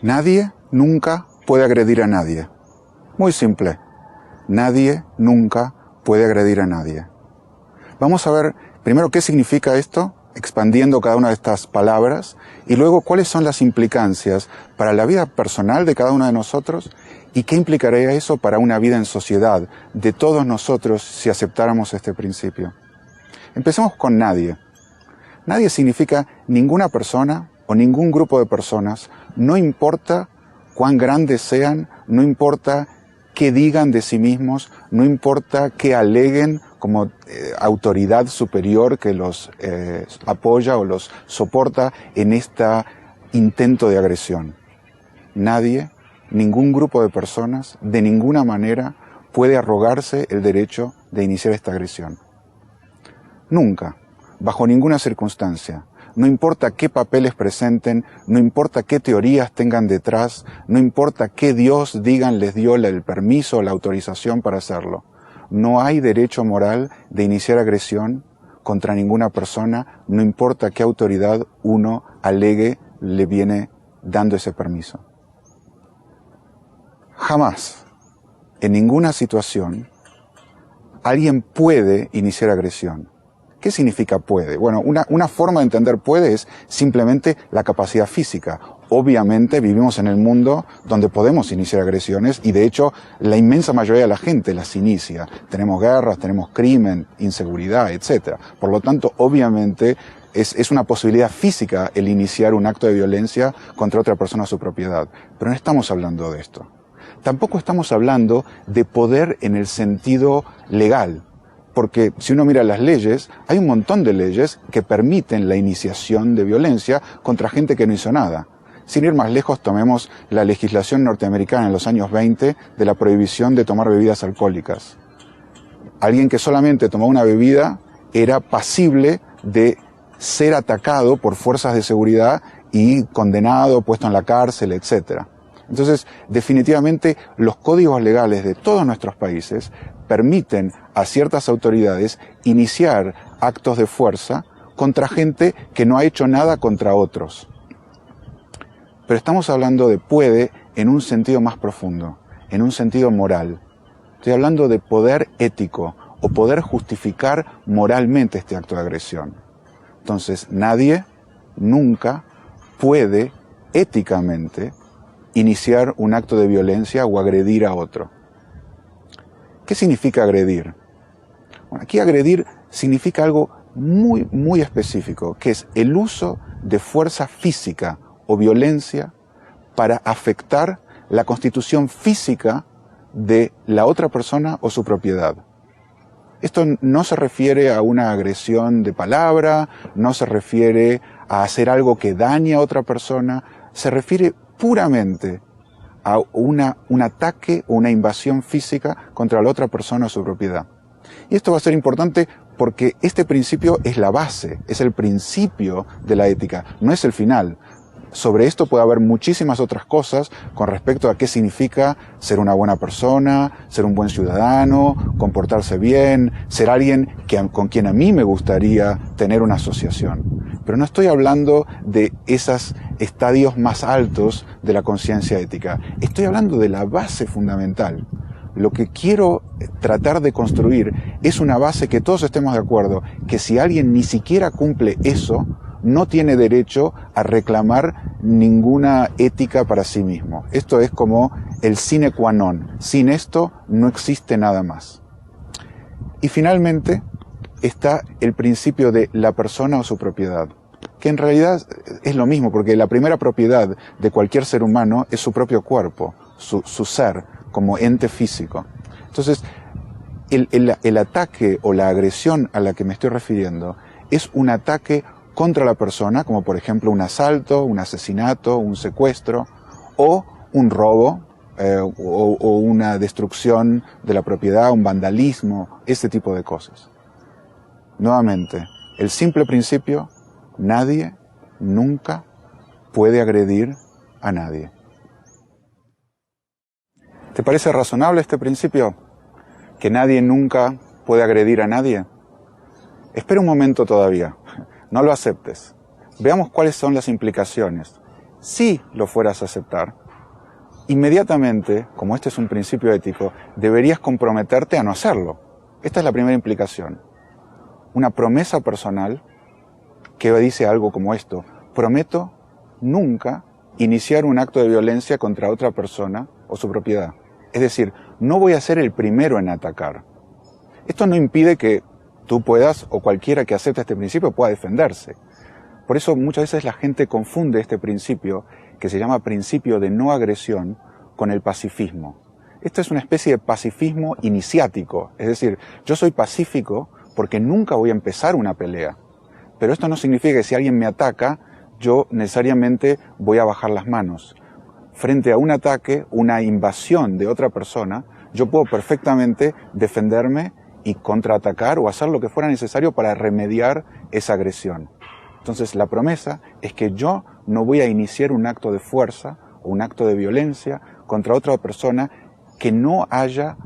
Nadie nunca puede agredir a nadie. Muy simple. Nadie nunca puede agredir a nadie. Vamos a ver primero qué significa esto, expandiendo cada una de estas palabras, y luego cuáles son las implicancias para la vida personal de cada uno de nosotros y qué implicaría eso para una vida en sociedad de todos nosotros si aceptáramos este principio. Empecemos con nadie. Nadie significa ninguna persona o ningún grupo de personas, no importa cuán grandes sean, no importa qué digan de sí mismos, no importa qué aleguen como autoridad superior que los apoya o los soporta en este intento de agresión. Nadie, ningún grupo de personas, de ninguna manera puede arrogarse el derecho de iniciar esta agresión. Nunca, bajo ninguna circunstancia. No importa qué papeles presenten, no importa qué teorías tengan detrás, no importa qué Dios digan les dio el permiso o la autorización para hacerlo. No hay derecho moral de iniciar agresión contra ninguna persona, no importa qué autoridad uno alegue le viene dando ese permiso. Jamás, en ninguna situación, alguien puede iniciar agresión. ¿Qué significa puede? Bueno, una forma de entender puede es simplemente la capacidad física. Obviamente vivimos en el mundo donde podemos iniciar agresiones y de hecho la inmensa mayoría de la gente las inicia. Tenemos guerras, tenemos crimen, inseguridad, etc. Por lo tanto, obviamente es una posibilidad física el iniciar un acto de violencia contra otra persona o su propiedad. Pero no estamos hablando de esto. Tampoco estamos hablando de poder en el sentido legal. Porque si uno mira las leyes, hay un montón de leyes que permiten la iniciación de violencia contra gente que no hizo nada. Sin ir más lejos, tomemos la legislación norteamericana en los años 20 de la prohibición de tomar bebidas alcohólicas. Alguien que solamente tomó una bebida era pasible de ser atacado por fuerzas de seguridad y condenado, puesto en la cárcel, etc. Entonces, definitivamente, los códigos legales de todos nuestros países permiten a ciertas autoridades iniciar actos de fuerza contra gente que no ha hecho nada contra otros. Pero estamos hablando de puede en un sentido más profundo, en un sentido moral. Estoy hablando de poder ético o poder justificar moralmente este acto de agresión. Entonces, nadie nunca puede éticamente iniciar un acto de violencia o agredir a otro. ¿Qué significa agredir? Bueno, aquí agredir significa algo muy, muy específico, que es el uso de fuerza física o violencia para afectar la constitución física de la otra persona o su propiedad. Esto no se refiere a una agresión de palabra, no se refiere a hacer algo que dañe a otra persona, se refiere puramente a un ataque o una invasión física contra la otra persona o su propiedad. Y esto va a ser importante porque este principio es la base, es el principio de la ética, no es el final. Sobre esto puede haber muchísimas otras cosas con respecto a qué significa ser una buena persona, ser un buen ciudadano, comportarse bien, ser alguien con quien a mí me gustaría tener una asociación. Pero no estoy hablando de esos estadios más altos de la conciencia ética. Estoy hablando de la base fundamental. Lo que quiero tratar de construir es una base que todos estemos de acuerdo, que si alguien ni siquiera cumple eso, no tiene derecho a reclamar ninguna ética para sí mismo. Esto es como el sine qua non. Sin esto no existe nada más. Y finalmente está el principio de la persona o su propiedad, que en realidad es lo mismo, porque la primera propiedad de cualquier ser humano es su propio cuerpo, su ser, como ente físico. Entonces, el ataque o la agresión a la que me estoy refiriendo es un ataque contra la persona, como por ejemplo un asalto, un asesinato, un secuestro, o un robo, o una destrucción de la propiedad, un vandalismo, ese tipo de cosas. Nuevamente, el simple principio, nadie nunca puede agredir a nadie. ¿Te parece razonable este principio? ¿Que nadie nunca puede agredir a nadie? Espera un momento todavía. No lo aceptes. Veamos cuáles son las implicaciones. si lo fueras a aceptar, inmediatamente, como este es un principio ético, deberías comprometerte a no hacerlo. Esta es la primera implicación. Una promesa personal que dice algo como esto: prometo nunca iniciar un acto de violencia contra otra persona o su propiedad. Es decir, no voy a ser el primero en atacar. Esto no impide que tú puedas, o cualquiera que acepte este principio, pueda defenderse. Por eso muchas veces la gente confunde este principio, que se llama principio de no agresión, con el pacifismo. Esto es una especie de pacifismo iniciático. Es decir, yo soy pacífico porque nunca voy a empezar una pelea. Pero esto no significa que si alguien me ataca, yo necesariamente voy a bajar las manos. Frente a un ataque, una invasión de otra persona, yo puedo perfectamente defenderme y contraatacar o hacer lo que fuera necesario para remediar esa agresión. Entonces la promesa es que yo no voy a iniciar un acto de fuerza o un acto de violencia contra otra persona que no haya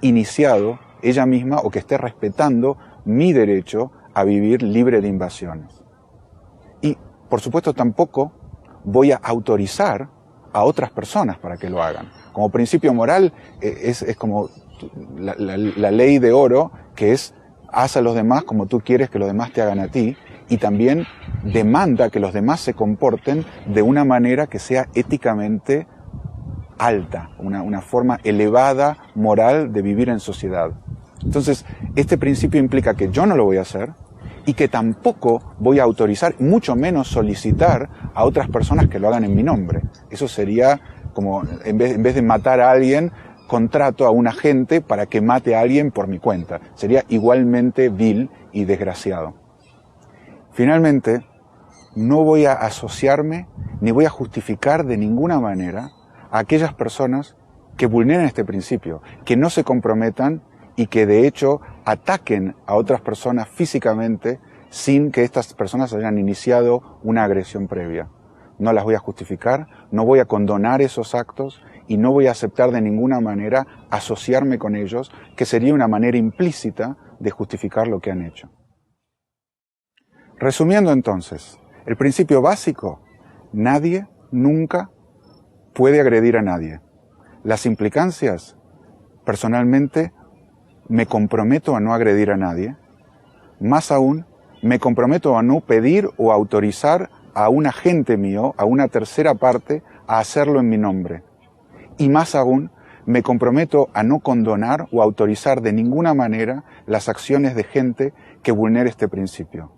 iniciado ella misma o que esté respetando mi derecho a vivir libre de invasiones. Y, por supuesto, tampoco voy a autorizar a otras personas para que lo hagan. Como principio moral es como la ley de oro, que es: haz a los demás como tú quieres que los demás te hagan a ti, y también demanda que los demás se comporten de una manera que sea éticamente alta, una forma elevada, moral de vivir en sociedad. Entonces, este principio implica que yo no lo voy a hacer y que tampoco voy a autorizar, mucho menos solicitar a otras personas que lo hagan en mi nombre. Eso sería como, en vez de matar a alguien, contrato a un agente para que mate a alguien por mi cuenta. Sería igualmente vil y desgraciado. Finalmente, no voy a asociarme ni voy a justificar de ninguna manera a aquellas personas que vulneren este principio, que no se comprometan y que de hecho ataquen a otras personas físicamente sin que estas personas hayan iniciado una agresión previa. No las voy a justificar, no voy a condonar esos actos y no voy a aceptar de ninguna manera asociarme con ellos, que sería una manera implícita de justificar lo que han hecho. Resumiendo entonces, el principio básico: nadie nunca puede agredir a nadie. Las implicancias: personalmente me comprometo a no agredir a nadie. Más aún, me comprometo a no pedir o autorizar a un agente mío, a una tercera parte, a hacerlo en mi nombre. Y más aún, me comprometo a no condonar o autorizar de ninguna manera las acciones de gente que vulnere este principio.